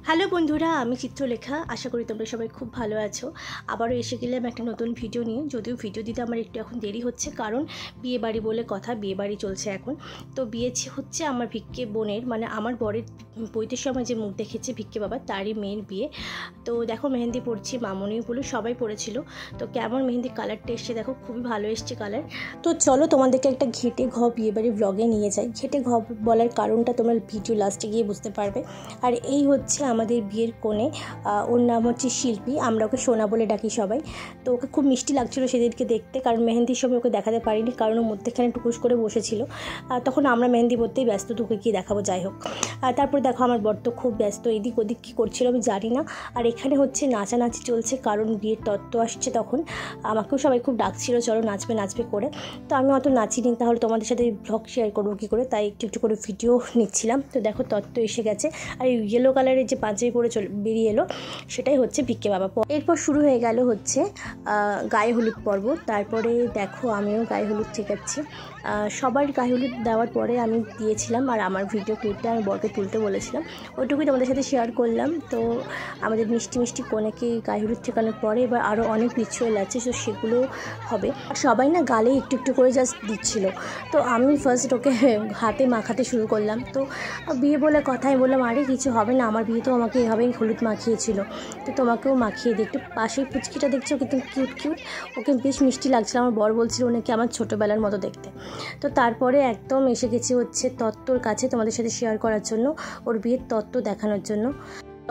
Hello বন্ধুরা, আমি চিত্রলেখা। আশা করি তোমরা সবাই খুব ভালো আছো। আবারও এসে গেলাম একটা নতুন ভিডিও নিয়ে। যদিও ভিডিও দিতে আমার একটু এখন দেরি হচ্ছে, কারণ বিয়ে বাড়ি বলে কথা, বিয়ে বাড়ি চলছে এখন। তো বিয়ে হচ্ছে আমার ভিক্কে বোনের, মানে আমার বরের বইতের সময় যে মুখ দেখেছে ভিক্কে বাবা, তারই মেয়ের বিয়ে। তো দেখো মেহেন্দি পড়ছি, মামনিও বলে সবাই পড়েছিল। তো কেমন মেহেন্দি কালারটা এসছে দেখো, খুবই ভালো এসছে কালার। তো চলো তোমাদেরকে একটা ঘেটে ঘ বিয়ে বাড়ি ব্লগে নিয়ে যাই। ঘেটে ঘ বলার কারণটা তোমরা ভিডিও লাস্টে গিয়ে বুঝতে পারবে। আর এই হচ্ছে আমাদের বিয়ের কোণে, ওর নাম হচ্ছে শিল্পী, আমরা ওকে সোনা বলে ডাকি সবাই। তো ওকে খুব মিষ্টি লাগছিলো সেদিনকে দেখতে, কারণ মেহেন্দির সময় ওকে দেখাতে পারিনি, কারণ ও মধ্যেখানে টুকুস করে বসেছিল। তখন আমরা মেহেন্দি পড়তেই ব্যস্ত, তোকে কী দেখাবো, যাই হোক। তারপর দেখো আমার বর তো খুব ব্যস্ত, এদিক ওদিক কী করছিল আমি জানি না। আর এখানে হচ্ছে নাচানাচি চলছে, কারণ বিয়ের তত্ত্ব আসছে তখন। আমাকেও সবাই খুব ডাকছিল চলো নাচবে নাচবে করে। তো আমি অত নাচিনি, তাহলে তোমাদের সাথে ব্লগ শেয়ার করবো কী করে, তাই একটু একটু করে ভিডিও নিচ্ছিলাম। তো দেখো তত্ত্ব এসে গেছে, আর এই ইয়েলো কালারের যে পাঞ্জাবি পরে বেরিয়ে এলো, সেটাই হচ্ছে ভিক্কে বাবা। এরপর শুরু হয়ে গেল হচ্ছে গায়ে হলুদ পর্ব। তারপরে দেখো আমিও গায়ে হলুদ ঠেকাচ্ছি। সবার গায়ে হলুদ দেওয়ার পরে আমি দিয়েছিলাম, আর আমার ভিডিও ক্লিপটা আমি বরকে তুলতে বলেছিলাম, ওইটুকুই তোমাদের সাথে শেয়ার করলাম। তো আমাদের মিষ্টি মিষ্টি কনেকে গায়ে হলুদ ঠেকানোর পরে এবার আরও অনেক রিচুয়াল আছে, তো সেগুলো হবে। সবাই না গালে একটু একটু করে জাস্ট দিচ্ছিল, তো আমি ফার্স্ট ওকে হাতে মাখাতে শুরু করলাম। তো বিয়ে বলে কথাই বললাম, আরে কিছু হবে না, আমার বিয়ে তো আমাকে এভাবেই হলুদ মাখিয়েছিল, তো তোমাকেও মাখিয়ে দিই। একটু পাশেই পুচকিটা দেখছো কিন্তু কিউট কিউট, ওকে বেশ মিষ্টি লাগছিল। আমার বর বলছিল ওনাকে আমার ছোটোবেলার মতো দেখতে। তো তারপরে একদম এসে গেছি হচ্ছে তত্ত্বর কাছে তোমাদের সাথে শেয়ার করার জন্য, ওর বিয়ের তত্ত্ব দেখানোর জন্য।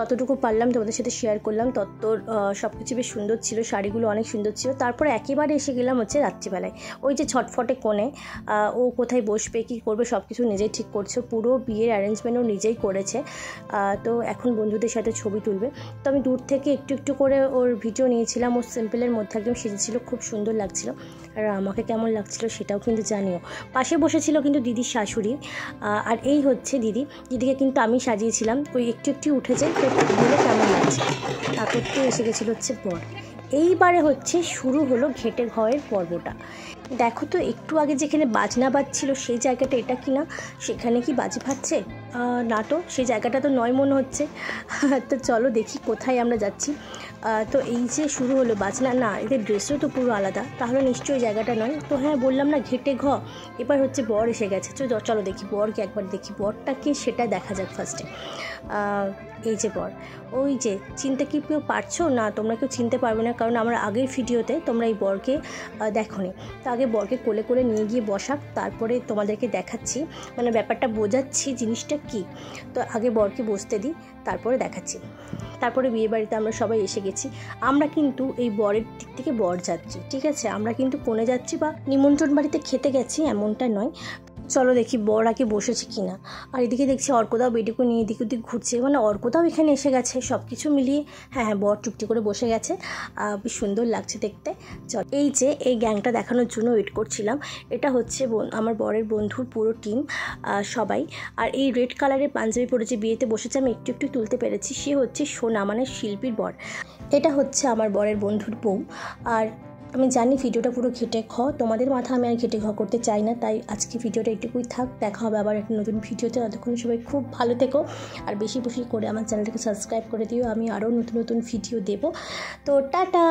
ততটুকু পারলাম তোমাদের সাথে শেয়ার করলাম। তত্ত্বর সব কিছু বেশ সুন্দর ছিল, শাড়িগুলো অনেক সুন্দর ছিল। তারপরে একেবারে এসে গেলাম হচ্ছে রাত্রিবেলায়, ওই যে ছটফটে কোণে, ও কোথায় বসবে কী করবে সব কিছু নিজেই ঠিক করছে, পুরো বিয়ের অ্যারেঞ্জমেন্টও নিজেই করেছে। তো এখন বন্ধুদের সাথে ছবি তুলবে। তো আমি দূর থেকে একটু একটু করে ওর ভিডিও নিয়েছিলাম। ও সিম্পলের মধ্যে একদম সেজেছিল, খুব সুন্দর লাগছিল। আর আমাকে কেমন লাগছিল সেটাও কিন্তু জানিও। পাশে বসেছিল কিন্তু দিদির শাশুড়ি, আর এই হচ্ছে দিদিকে কিন্তু আমি সাজিয়েছিলাম। ওই একটু একটু উঠেছে, বলে কেমন লাগছে। তারপর তো এসে গেছিলো হচ্ছে বর। এইবারে হচ্ছে শুরু হলো ঘেটে ঘয়ের পর্বটা। দেখো তো একটু আগে যেখানে বাজনা বাজছিল সেই জায়গাটা এটা কি না, সেখানে কি বাজি ফাটছে না, তো সেই জায়গাটা তো নয় মনে হচ্ছে। তো চলো দেখি কোথায় আমরা যাচ্ছি। তো এই যে শুরু হলো বাজনা, না এদের ড্রেসও তো পুরো আলাদা, তাহলে নিশ্চয়ই জায়গাটা নয়। তো হ্যাঁ বললাম না ঘেটে ঘ। এবার হচ্ছে বর এসে গেছে, চলো দেখি বরকে একবার দেখি, বরটাকে সেটা দেখা যাক ফার্স্টে। এই যে বর, ওই যে চিনতে কি কেউ পারছো না, তোমরা কেউ চিনতে পারবে না, কারণ আমার আগের ভিডিওতে তোমরা এই বরকে দেখোনি। তো আগে বরকে কোলে করে নিয়ে গিয়ে বসাক, তারপরে তোমাদেরকে দেখাচ্ছি, মানে ব্যাপারটা বোঝাচ্ছি জিনিসটা কি। তো আগে বরকে বসতে দিই, তারপরে দেখাচ্ছি। তারপরে বিয়েবাড়িতে আমরা সবাই এসে গেছি। আমরা কিন্তু এই বরের দিক থেকে বর যাচ্ছি, ঠিক আছে, আমরা কিন্তু কোণে যাচ্ছি বা নিমন্ত্রণ বাড়িতে খেতে গেছি এমনটা নয়। চলো দেখি বর আগে বসেছে কিনা। আর এদিকে দেখছি অর্কদাও বেটিকে নিয়ে এদিক ওদিক ঘুরছে, মানে অর্কদাও এখানে এসে গেছে। সব কিছু মিলিয়ে হ্যাঁ বর চুপটি করে বসে গেছে, বেশ সুন্দর লাগছে দেখতে। চল এই যে এই গ্যাংটা দেখানোর জন্য ওয়েট করছিলাম। এটা হচ্ছে আমার বরের বন্ধুর পুরো টিম সবাই। আর এই রেড কালারের পাঞ্জাবি পরে যে বিয়েতে বসেছে আমি একটু একটু তুলতে পেরেছি, সে হচ্ছে সোনা, মানে শিল্পীর বর। এটা হচ্ছে আমার বরের বন্ধুর বউ। আর আমি জানি ভিডিওটা পুরো ঘেটে ঘ, তোমাদের মাথা আমি আর ঘেটে ঘ করতে চাই না, তাই আজকে ভিডিওটা একটুকুই থাক। দেখা হবে আবার একটা নতুন ভিডিওতে। ততক্ষণ সবাই খুব ভালো থেকো, আর বেশি বেশি করে আমার চ্যানেলটাকে সাবস্ক্রাইব করে দিও, আমি আরও নতুন নতুন ভিডিও দেবো। তো টাটা।